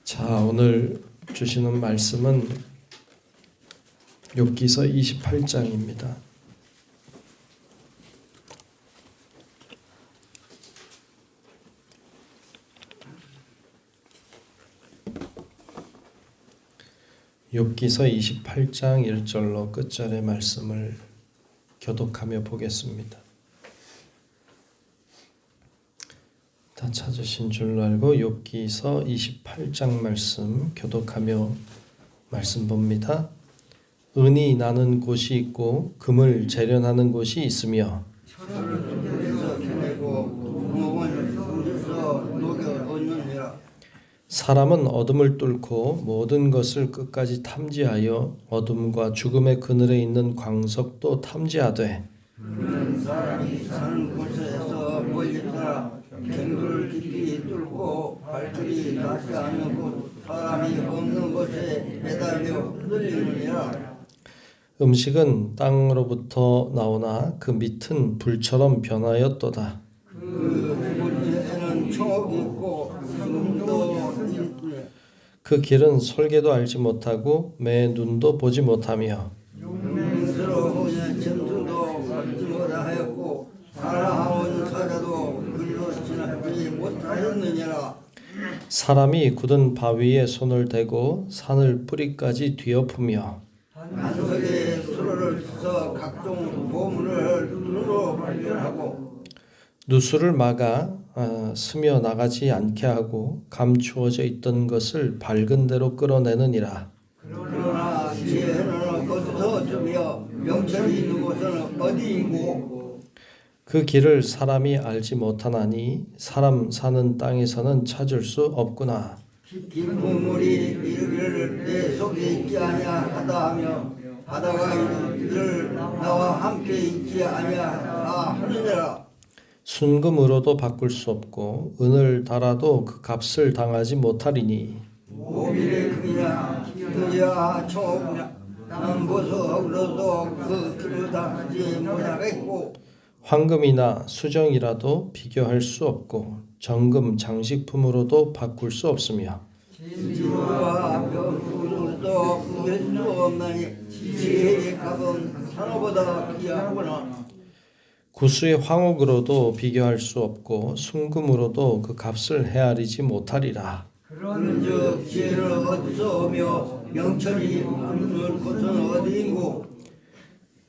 자, 오늘 주시는 말씀은 욥기서 28장입니다. 욥기서 28장 1절로 끝절의 말씀을 교독하며 보겠습니다. 다 찾으신 줄로 알고 욥기서 28장 말씀 교독하며 말씀 봅니다. 은이 나는 곳이 있고 금을 재련하는 곳이 있으며 사람은 어둠을 뚫고 모든 것을 끝까지 탐지하여 어둠과 죽음의 그늘에 있는 광석도 탐지하되 사람이 사는 곳에서 멀리 떠나 갱도를 깊이 뚫고 발길이 닿지 않는 곳 사람이 없는 곳에 매달려 흔들리느니라. 음식은 땅으로부터 나오나 그 밑은 불처럼 변하였도다. 그 물에는 청옥이 있고 숨도 있네. 그 길은 솔개도 알지 못하고 매 눈도 보지 못하며 용맹스러운 점수도 받지 못하였고 살아온 사자도 글로 지나지 못하였느니라. 사람이 굳은 바위에 손을 대고 산을 뿌리까지 뒤엎으며 반석에 수로를 써 각종 보물을 눈으로 발견하고 누수를 막아 스며 나가지 않게 하고 감추어져 있던 것을 밝은 대로 끌어내느니라. 그러나 지혜는 어디서 주며 명철이 있는 곳은 어디이고 그 길을 사람이 알지 못하나니 사람 사는 땅에서는 찾을 수 없구나. 깊은 물이 이르기를 내 속에 있지 아니하다 하며 바다가 이르기를 나와 함께 있지 아니하다 하느니라. 순금으로도 바꿀 수 없고 은을 달아도 그 값을 당하지 못하리니 오밀의 금이나 금이야 청옥이나 남보석으로도 그 길을 당하지 못하겠고 황금이나 수정이라도 비교할 수 없고 정금 장식품으로도 바꿀 수 없으며 진주와 병으로도 구할 수 없나니 지혜의 값은 산호보다 귀하구나. 구수의 황옥으로도 비교할 수 없고 순금으로도 그 값을 헤아리지 못하리라. 그런즉 지혜는 어디서 오며 명철이 없는 곳은 어디인고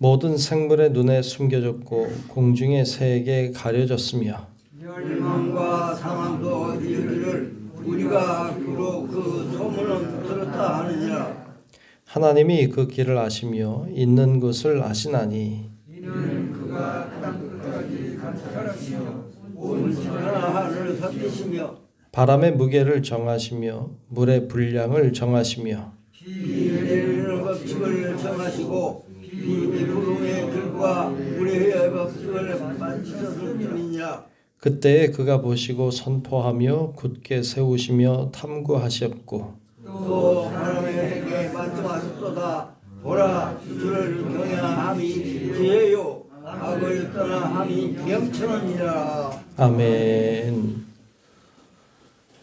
모든 생물의 눈에 숨겨졌고 공중의 새에게 가려졌으며 멸망과 사망도 이르기를 우리가 비록 그 소문은 들었다 하느니라. 하나님이 그 길을 아시며 있는 것을 아시나니 이는 그가 땅끝까지 감찰하시며 온 천하를 살피시며 바람의 무게를 정하시며 물의 분량을 정하시며 비 내리는 법칙을 정하시고 비 구름의 길과 물의 법칙을 만지셨을 뿐이니라. 그때에 그가 보시고 선포하며 굳게 세우시며 탐구하셨고 또 바람의 핵에 말씀하셨도다. 보라 주를 경외함이 지혜요 악을 떠나함이 명철이니라. 아멘.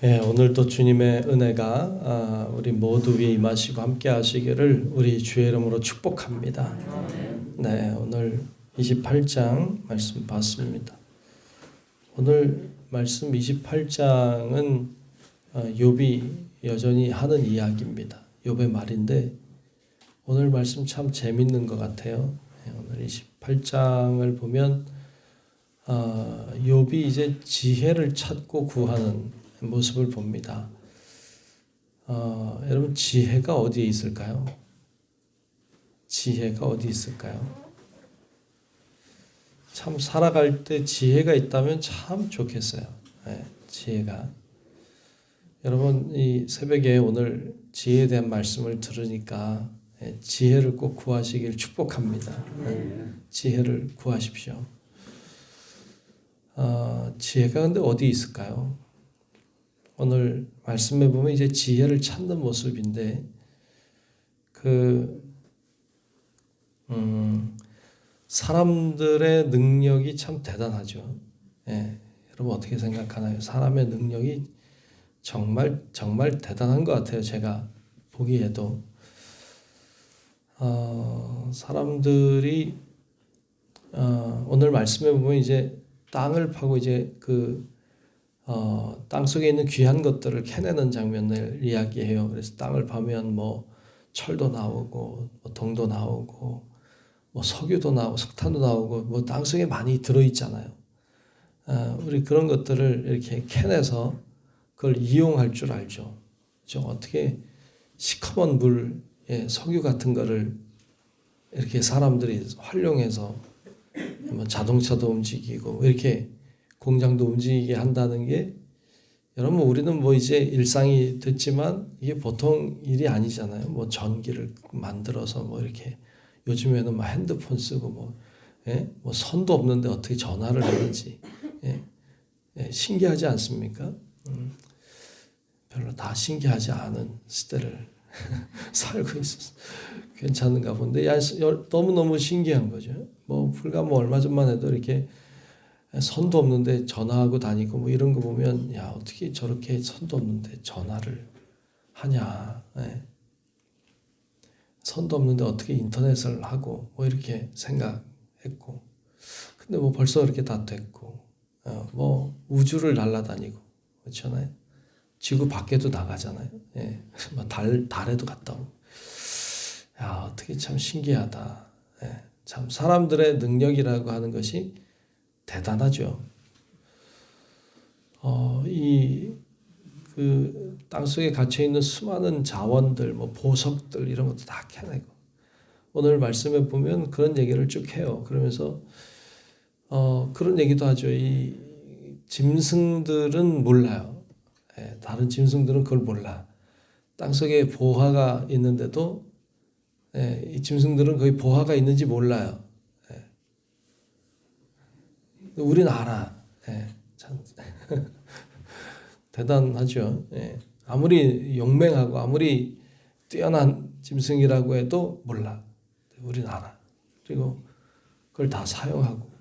예, 오늘도 주님의 은혜가 우리 모두 위에 임하시고 함께 하시기를 우리 주의 이름으로 축복합니다. 네, 오늘 28장 말씀 봤습니다. 오늘 말씀 28장은 욥이 여전히 하는 이야기입니다. 욥의 말인데 오늘 말씀 참 재밌는 것 같아요. 오늘 28장을 보면 욥이 이제 지혜를 찾고 구하는 모습을 봅니다. 여러분 지혜가 어디에 있을까요? 지혜가 어디 있을까요? 참 살아갈 때 지혜가 있다면 참 좋겠어요. 네, 지혜가. 여러분 이 새벽에 오늘 지혜에 대한 말씀을 들으니까 지혜를 꼭 구하시길 축복합니다. 지혜를 구하십시오. 지혜가 근데 어디 있을까요? 오늘 말씀에 보면 이제 지혜를 찾는 모습인데 사람들의 능력이 참 대단하죠. 예, 여러분 어떻게 생각하나요? 사람의 능력이 정말 정말 대단한 것 같아요. 제가 보기에도 사람들이 오늘 말씀해 보면 이제 땅을 파고 이제 땅 속에 있는 귀한 것들을 캐내는 장면을 이야기해요. 그래서 땅을 파면 뭐 철도 나오고 뭐 동도 나오고 뭐 석유도 나오고 석탄도 나오고 뭐 땅 속에 많이 들어 있잖아요. 우리 그런 것들을 이렇게 캐내서 그걸 이용할 줄 알죠. 좀 어떻게 시커먼 물, 석유 같은 거를 이렇게 사람들이 활용해서 뭐 자동차도 움직이고 이렇게 공장도 움직이게 한다는 게 여러분 우리는 뭐 이제 일상이 됐지만 이게 보통 일이 아니잖아요. 뭐 전기를 만들어서 뭐 이렇게 요즘에는 뭐 핸드폰 쓰고 뭐 선도 없는데 어떻게 전화를 하는지 신기하지 않습니까? 별로 다 신기하지 않은 시대를 살고 있어서 괜찮은가 본데 너무너무 신기한 거죠. 뭐 불과 뭐 얼마 전만 해도 이렇게 선도 없는데 전화하고 다니고 뭐 이런 거 보면 야 어떻게 저렇게 선도 없는데 전화를 하냐. 선도 없는데 어떻게 인터넷을 하고 뭐 이렇게 생각했고 근데 뭐 벌써 이렇게 다 됐고 뭐 우주를 날아다니고 그렇잖아요. 지구 밖에도 나가잖아요. 뭐 달에도 갔다 오고. 야 어떻게 참 신기하다. 참 사람들의 능력이라고 하는 것이 대단하죠. 그 땅속에 갇혀 있는 수많은 자원들, 뭐 보석들 이런 것도 다 캐내고 오늘 말씀에 보면 그런 얘기를 쭉 해요. 그러면서 그런 얘기도 하죠. 이 짐승들은 몰라요. 다른 짐승들은 그걸 몰라. 땅속에 보화가 있는데도 이 짐승들은 거의 보화가 있는지 몰라요. 우리는 알아. 참 대단하죠. 아무리 용맹하고 아무리 뛰어난 짐승이라고 해도 몰라. 우리는 알아. 그리고 그걸 다 사용하고.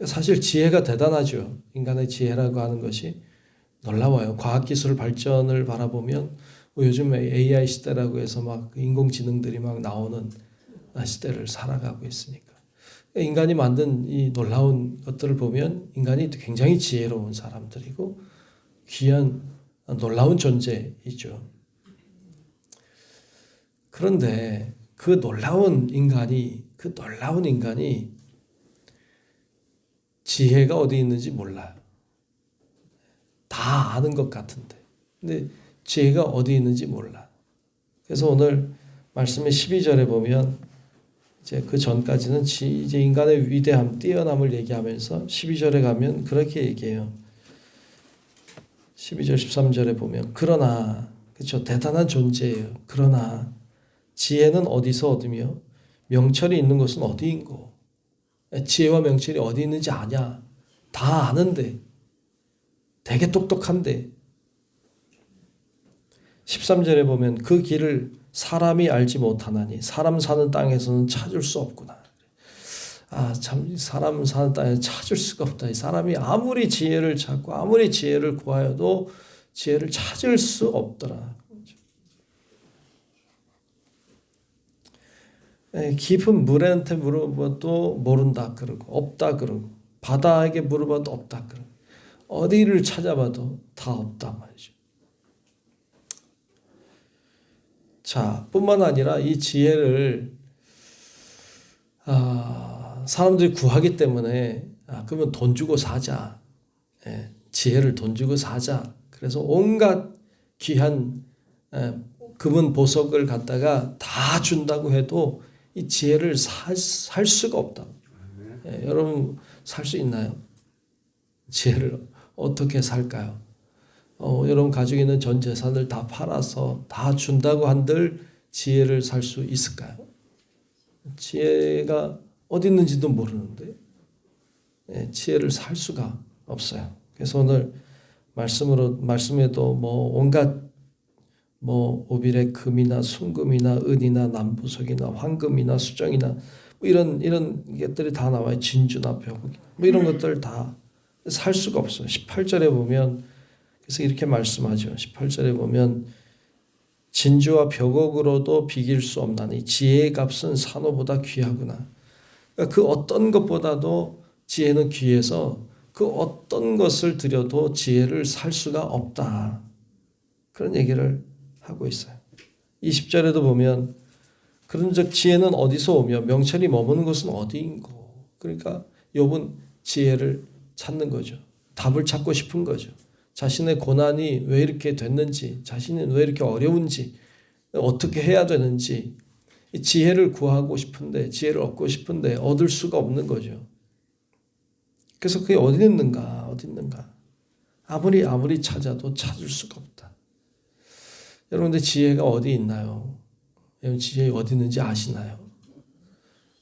사실 지혜가 대단하죠. 인간의 지혜라고 하는 것이 놀라워요. 과학기술 발전을 바라보면 뭐 요즘에 AI 시대라고 해서 막 인공지능들이 막 나오는 시대를 살아가고 있으니까. 인간이 만든 이 놀라운 것들을 보면 인간이 굉장히 지혜로운 사람들이고 귀한 놀라운 존재이죠. 그런데 그 놀라운 인간이 지혜가 어디 있는지 몰라요. 다 아는 것 같은데. 근데 지혜가 어디 있는지 몰라. 그래서 오늘 말씀의 12절에 보면 이제 그 전까지는 이제 인간의 위대함, 뛰어남을 얘기하면서 12절에 가면 그렇게 얘기해요. 12절, 13절에 보면 그러나 그렇죠. 대단한 존재예요. 그러나 지혜는 어디서 얻으며 명철이 있는 곳은 어디인고? 지혜와 명철이 어디 있는지 아냐? 다 아는데 되게 똑똑한데 13절에 보면 그 길을 사람이 알지 못하나니 사람 사는 땅에서는 찾을 수 없구나. 참 사람 사는 땅에 찾을 수가 없다. 이 사람이 아무리 지혜를 찾고 아무리 지혜를 구하여도 지혜를 찾을 수 없더라. 깊은 물한테 물어봐도 모른다 그러고 없다 그러고 바다에게 물어봐도 없다 그러고 어디를 찾아봐도 다 없단 말이죠. 자, 뿐만 아니라 이 지혜를 사람들이 구하기 때문에 그러면 돈 주고 사자. 지혜를 돈 주고 사자. 그래서 온갖 귀한 금은 보석을 갖다가 다 준다고 해도 이 지혜를 살 수가 없다. 여러분 살 수 있나요? 지혜를 어떻게 살까요? 여러분 가지고 있는 전 재산을 다 팔아서 다 준다고 한들 지혜를 살 수 있을까요? 지혜가 어디 있는지도 모르는데 지혜를 살 수가 없어요. 그래서 오늘 말씀에도 뭐 온갖 뭐 오빌의 금이나 순금이나 은이나 남보석이나 황금이나 수정이나 뭐 이런 것들이 다 나와요. 진주나 벽이나 뭐 이런 것들 다 살 수가 없어요. 18절에 보면 그래서 이렇게 말씀하죠. 18절에 보면 진주와 벽옥으로도 비길 수 없나니 지혜의 값은 산호보다 귀하구나. 그러니까 그 어떤 것보다도 지혜는 귀해서 그 어떤 것을 들여도 지혜를 살 수가 없다. 그런 얘기를 하고 있어요. 20절에도 보면 그런즉 지혜는 어디서 오며 명철이 머무는 곳은 어디인고. 그러니까 욥은 지혜를 찾는 거죠. 답을 찾고 싶은 거죠. 자신의 고난이 왜 이렇게 됐는지, 자신은 왜 이렇게 어려운지, 어떻게 해야 되는지 지혜를 구하고 싶은데, 지혜를 얻고 싶은데 얻을 수가 없는 거죠. 그래서 그게 어디 있는가, 어디 있는가. 아무리 찾아도 찾을 수가 없다. 여러분들 지혜가 어디 있나요? 여러분 지혜 어디 있는지 아시나요?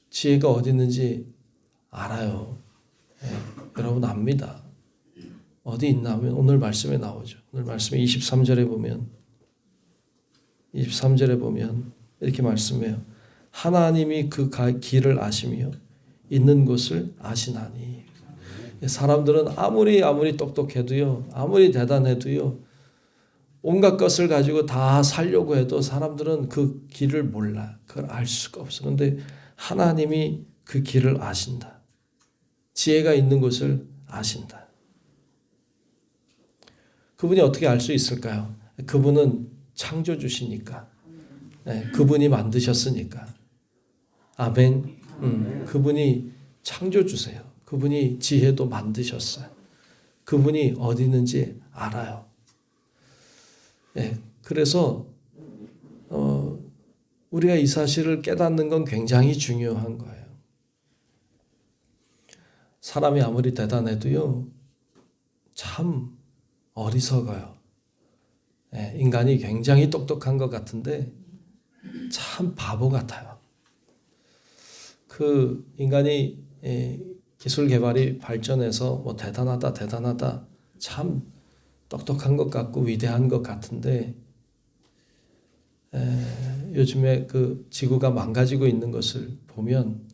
지혜가 어디 있는지 알아요. 여러분 압니다. 어디 있나 하면 오늘 말씀에 나오죠. 오늘 말씀에 23절에 보면 이렇게 말씀해요. 하나님이 그 길을 아시며 있는 곳을 아시나니. 사람들은 아무리 똑똑해도요, 아무리 대단해도요, 온갖 것을 가지고 다 살려고 해도 사람들은 그 길을 몰라. 그걸 알 수가 없어. 그런데 하나님이 그 길을 아신다. 지혜가 있는 곳을 아신다. 그분이 어떻게 알 수 있을까요? 그분은 창조주시니까. 그분이 만드셨으니까. 아멘. 그분이 창조주세요. 그분이 지혜도 만드셨어요. 그분이 어디 있는지 알아요. 그래서 우리가 이 사실을 깨닫는 건 굉장히 중요한 거예요. 사람이 아무리 대단해도요, 참 어리석어요. 인간이 굉장히 똑똑한 것 같은데 참 바보 같아요. 그 인간이 기술 개발이 발전해서 뭐 대단하다 참 똑똑한 것 같고 위대한 것 같은데 요즘에 그 지구가 망가지고 있는 것을 보면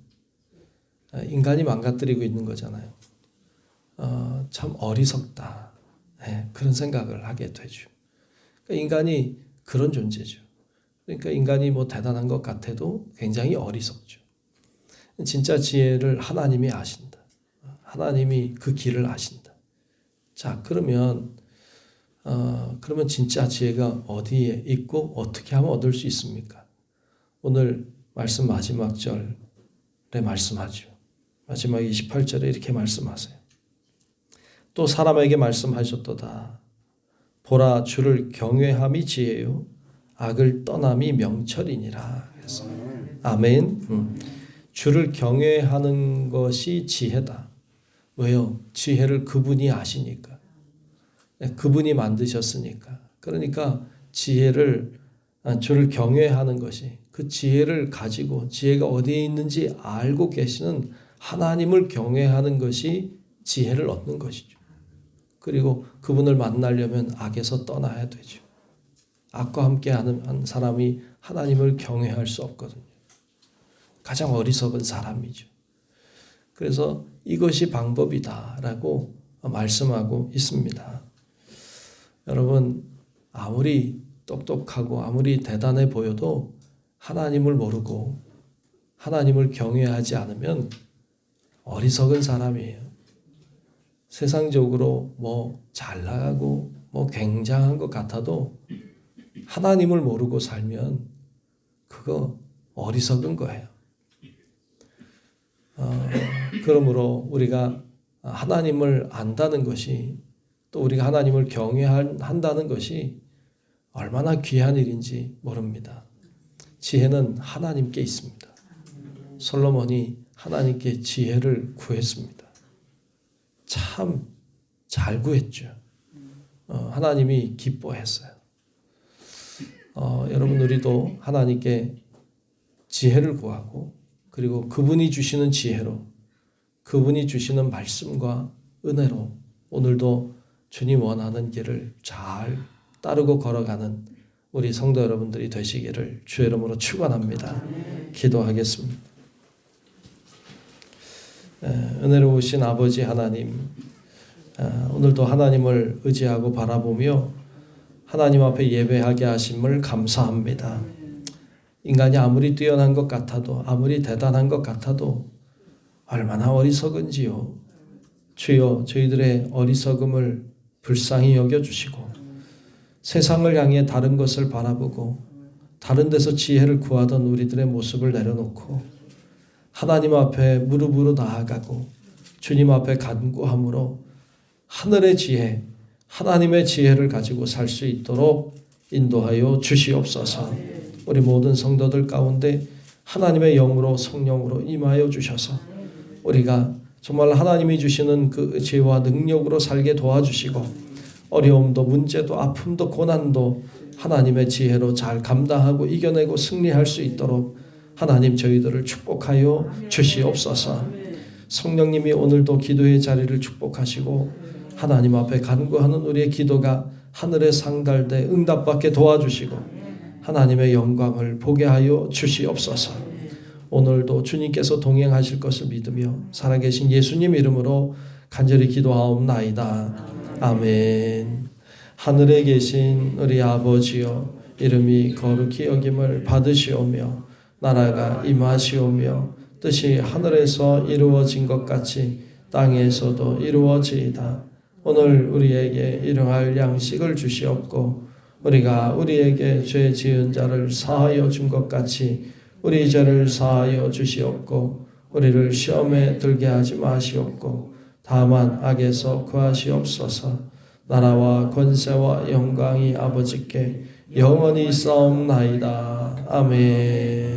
인간이 망가뜨리고 있는 거잖아요. 참 어리석다. 그런 생각을 하게 되죠. 그러니까 인간이 그런 존재죠. 그러니까 인간이 뭐 대단한 것 같아도 굉장히 어리석죠. 진짜 지혜를 하나님이 아신다. 하나님이 그 길을 아신다. 자, 그러면 진짜 지혜가 어디에 있고 어떻게 하면 얻을 수 있습니까? 오늘 말씀 마지막 절에 말씀하죠. 마지막 28절에 이렇게 말씀하세요. 또 사람에게 말씀하셨도다. 보라, 주를 경외함이 지혜요 악을 떠남이 명철이니라. 그래서 아멘. 주를 경외하는 것이 지혜다. 왜요? 지혜를 그분이 아시니까. 그분이 만드셨으니까. 그러니까 지혜를 주를 경외하는 것이, 그 지혜를 가지고 지혜가 어디에 있는지 알고 계시는 하나님을 경외하는 것이 지혜를 얻는 것이죠. 그리고 그분을 만나려면 악에서 떠나야 되죠. 악과 함께하는 사람이 하나님을 경외할 수 없거든요. 가장 어리석은 사람이죠. 그래서 이것이 방법이다라고 말씀하고 있습니다. 여러분, 아무리 똑똑하고 아무리 대단해 보여도 하나님을 모르고 하나님을 경외하지 않으면 어리석은 사람이에요. 세상적으로 뭐 잘 나가고 뭐 굉장한 것 같아도 하나님을 모르고 살면 그거 어리석은 거예요. 그러므로 우리가 하나님을 안다는 것이, 또 우리가 하나님을 경외한다는 것이 얼마나 귀한 일인지 모릅니다. 지혜는 하나님께 있습니다. 솔로몬이 하나님께 지혜를 구했습니다. 참 잘 구했죠. 하나님이 기뻐했어요. 여러분, 우리도 하나님께 지혜를 구하고, 그리고 그분이 주시는 지혜로, 그분이 주시는 말씀과 은혜로 오늘도 주님 원하는 길을 잘 따르고 걸어가는 우리 성도 여러분들이 되시기를 주의 이름으로 축원합니다. 기도하겠습니다. 은혜로우신 아버지 하나님, 오늘도 하나님을 의지하고 바라보며 하나님 앞에 예배하게 하심을 감사합니다. 인간이 아무리 뛰어난 것 같아도 아무리 대단한 것 같아도 얼마나 어리석은지요. 주여 저희들의 어리석음을 불쌍히 여겨주시고 세상을 향해 다른 것을 바라보고 다른 데서 지혜를 구하던 우리들의 모습을 내려놓고 하나님 앞에 무릎으로 나아가고 주님 앞에 간구함으로 하늘의 지혜, 하나님의 지혜를 가지고 살 수 있도록 인도하여 주시옵소서. 우리 모든 성도들 가운데 하나님의 영으로 성령으로 임하여 주셔서 우리가 정말 하나님이 주시는 그 지혜와 능력으로 살게 도와주시고 어려움도 문제도 아픔도 고난도 하나님의 지혜로 잘 감당하고 이겨내고 승리할 수 있도록 하나님 저희들을 축복하여 주시옵소서. 성령님이 오늘도 기도의 자리를 축복하시고 하나님 앞에 간구하는 우리의 기도가 하늘에 상달돼 응답받게 도와주시고 하나님의 영광을 보게 하여 주시옵소서. 오늘도 주님께서 동행하실 것을 믿으며 살아계신 예수님 이름으로 간절히 기도하옵나이다. 아멘. 하늘에 계신 우리 아버지여, 이름이 거룩히 여김을 받으시오며 나라가 임하시오며 뜻이 하늘에서 이루어진 것 같이 땅에서도 이루어지이다. 오늘 우리에게 일용할 양식을 주시옵고 우리가 우리에게 죄 지은 자를 사하여 준 것 같이 우리 죄를 사하여 주시옵고 우리를 시험에 들게 하지 마시옵고 다만 악에서 구하시옵소서. 나라와 권세와 영광이 아버지께 영원히 있사옵나이다. 아멘.